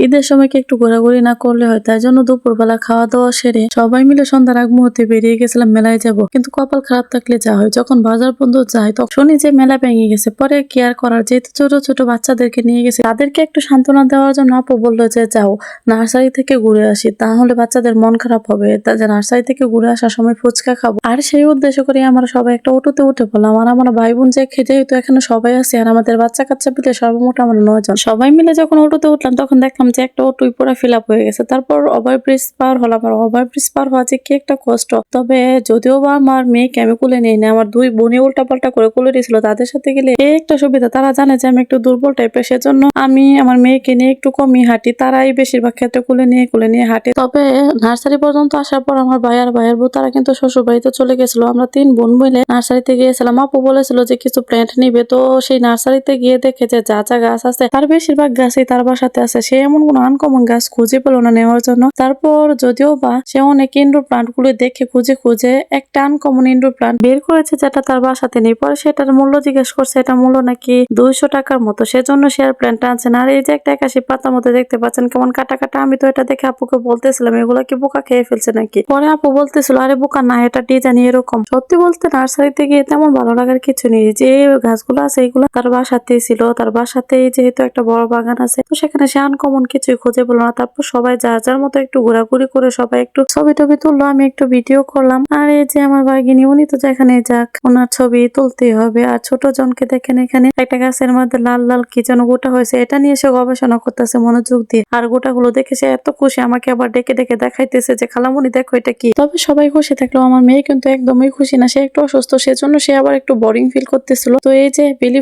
ঈদের সময় কি একটু ঘোরাঘুরি না করলে হয়, তাই জন্য দুপুরবেলা খাওয়া দাওয়া সেরে সবাই মিলে সন্ধ্যার আগ মুহূর্তে বেরিয়ে গেছিলাম মেলায় যাব। কিন্তু কপাল খারাপ থাকলে যা হয়, যখন বাজার বন্ধ যায় তখন শুনি যে মেলা ভেঙে গেছে। পরে কি আর করার, যেহেতু ছোট ছোট বাচ্চাদেরকে নিয়ে গেছে, তাদেরকে একটু সান্ত্বনা দেওয়ার জন্য আপু বললো যে যাও নার্সারি থেকে ঘুরে আসি, তাহলে বাচ্চাদের মন খারাপ হবে। তা যে নার্সারি থেকে ঘুরে আসার সময় ফুচকা খাবো, আর সেই উদ্দেশ্য করে আমরা সবাই একটা অটোতে উঠে পড়লাম। আর আমার ভাই বোন যে খেতে হইতো, এখানে সবাই আছে আর আমাদের বাচ্চা কাচ্চা মিলে সর্বমোট আমরা 9 জন। সবাই মিলে যখন অটোতে উঠলাম তখন দেখলাম যে একটা অটোই পুরো ফিল আপ হয়ে গেছে। তারপর ওভারব্রিজ পার হলাম, আর ওভারব্রিজ পার হওয়া যে কি একটা কষ্ট। তবে যদিও বা আমার মেয়েকে আমি কোলে নিই না, আমার দুই বোনে উল্টা পাল্টা করে কোলে দিয়েছিল, তাদের সাথে গেলে এই একটা সুবিধা, তারা জানে যে আমি একটু দুর্বল টাইপের, সেজন্য আমি আমার মেয়েকে নিয়ে একটু কমই হাঁটি, তারাই বেশিরভাগ ক্ষেত্রে কোলে নিয়ে হাঁটে। তবে নার্সারি পর্যন্ত আসার পর আমার ভাইয়ের বউ তারা কিন্তু শ্বশুর বাড়িতে চলে গেছিল। আমরা 3 বোন মিলে নার্সারিতে গিয়েছিলাম। আপু বলেছিল যে কিছু প্ল্যান্ট নিবে, তো সেই নার্সারিতে গিয়ে দেখে যে যা গাছ আছে তার বেশিরভাগ গাছই তার বাসাতে আছে। সে এমন কোন আনকমন গাছ খুঁজে পেল না নেওয়ার জন্য। তারপর যদিও বা সে অনেক ইনডোর প্লান্ট গুলো দেখে খুঁজে একটা আনকমন ইনডোর প্লান্ট বের করেছে, যেটা তার বাসাতে নেই। পরে সেটার মূল্য জিজ্ঞেস করছে, এটা মূল্য নাকি 200 টাকার মতো, সেজন্য সে আর প্ল্যান্টটা আনছে না। আর এই যে একটা একাশি পাতার মতো দেখতে পাচ্ছেন কেমন কাটা কাটা, আমি তো এটা দেখে আপুকে বলতেছিলাম এগুলা কি পোকা খেয়ে ফেলছে নাকি। পরে আপু বলতেছিল আরে বোকা না, এটা ডিজাইন এরকম। সত্যি বলতে নার্সারিতে গিয়ে তেমন ভালো লাগার কিছু নেই। যে গাছগুলো আছে এগুলো তার বাসাতেই ছিল, তার বাসাতেই যেহেতু একটা বড় বাগান আছে, তো সেখানে সে আনকমন কিছুই খুঁজে পেল না। তারপর সবাই যার মতো একটু ঘোরাঘুরি করে সবাই একটু ছবি টবি তুললো, আমি একটু ভিডিও করলাম। আর এই যে আমার ভাগিনী, উনি তো যেখানে যাক ওনার ছবি তুলতেই হবে। আর ছোট জনকে দেখেন এখানে একটা গাছের মধ্যে লাল লাল কি যেন গোটা হয়েছে, এটা নিয়ে সে গবেষণা করতেছে মনোযোগ দিয়ে। আর গোটাগুলো দেখে সে এত খুশি, আমাকে আবার ডেকে ডেকে দেখাইতেছে যে খালামুনি দেখো এটা কি। তবে সবাই খুশি থাকলেও আমার মেয়ে কিন্তু একদমই খুশি না, সে একটু অসুস্থ, সেজন্য সে আবার একটু বোরিং ফিল করতেছিল। তো এই যে বেলি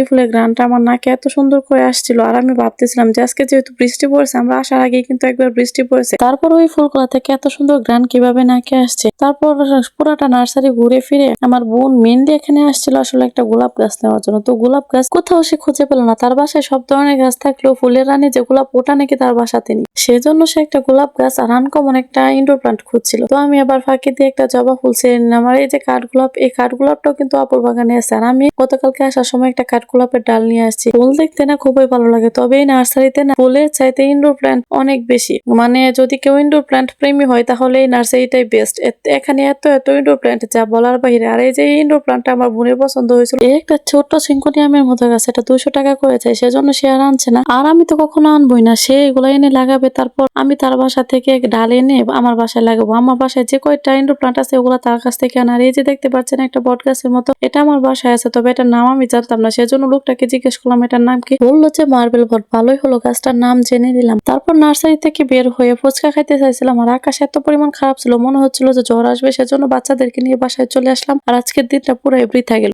ফুলের গ্রানটা আমার নাকে এত সুন্দর করে আসছিল। আর আমি ভাবতেছিলাম যে আজকে যেহেতু বৃষ্টি পড়েছে, আমরা আসার আগে কিন্তু একবার বৃষ্টি পড়েছে, তারপর ওই ফুলগুলা থেকে এত সুন্দর গ্রান কিভাবে নাকে আসছে। তারপর পুরাটা নার্সারি ঘুরে ফিরে আমার বোন মেনলি এখানে আসছিল আসলে একটা গোলাপ গাছ নেওয়ার জন্য। তো গোলাপ গাছ কোথাও সে খুঁজে পেল না। তার বাসায় সব ধরনের গাছ থাকলেও ফুলের রানী যে গোলাপ, ওটা নাকি তার বাসাতে নেই। সেজন্য সে একটা গোলাপ গাছ আর আনকমন একটা ইনডোর প্লান্ট খুঁজছিল। তো আমি আবার ফাঁকি দিয়ে একটা জবা ফুল ছেড়ে নিলাম। আর এই যে কাঠগোলাপ, এই কাঠগোলাপটাও কিন্তু আপুর বাগানে আছে। আর আমি গতকালকে আসার সময় একটা কাঠগোলাপের ডাল নিয়ে আসছি। ফুল দেখতে না খুবই ভালো লাগে, তবে এই নার্সারিতে না ফুলের চাইতে ইনডোর প্ল্যান্ট অনেক বেশি। মানে যদি কেউ ইনডোর প্ল্যান্ট প্রেমী হয় তাহলে এই নার্সারিটাই বেস্ট। এখানে এত ইনডোর প্ল্যান্ট যা বলার বাহিরে। আর এই যে ইনডোর প্ল্যান্টটা আমার বোনের পছন্দ হয়েছিল, এই একটা ছোট্ট সিঙ্কোনিয়ামের মতো গাছ, এটা 200 টাকা করে চাই, সেজন্য সে আর আনছে না। আর আমি তো কখনো আনবই না, সে এগুলো এনে লাগাবে, তারপর আমি তার বাসা থেকে ডাল এনে আমার বাসায় লাগাবো। আমার বাসায় যে কয়টা ইনডোর প্ল্যান্ট আছে ওগুলো তার কাছ থেকে আনা। আর এই যে দেখতে পাচ্ছেন একটা বট গাছের মতো, এটা আমার বাসায় আছে, তবে এটার নাম আমি জানতাম না, সেজন্য লোকটাকে জিজ্ঞেস করলাম এটার নাম কি। বললো যে মার্বেল বট। ভালোই হলো, গাছটার নাম জেনে নিলাম। তারপর নার্সারি থেকে বের হয়ে ফুচকা খাইতে চাইছিলাম, আর আকাশ এত পরিমাণ খারাপ ছিল, মনে হচ্ছিল যে ঝড় আসবে, সেজন্য বাচ্চাদেরকে নিয়ে বাসায় চলে আসলাম। আর আজকের দিনটা পুরো বৃথা গেল।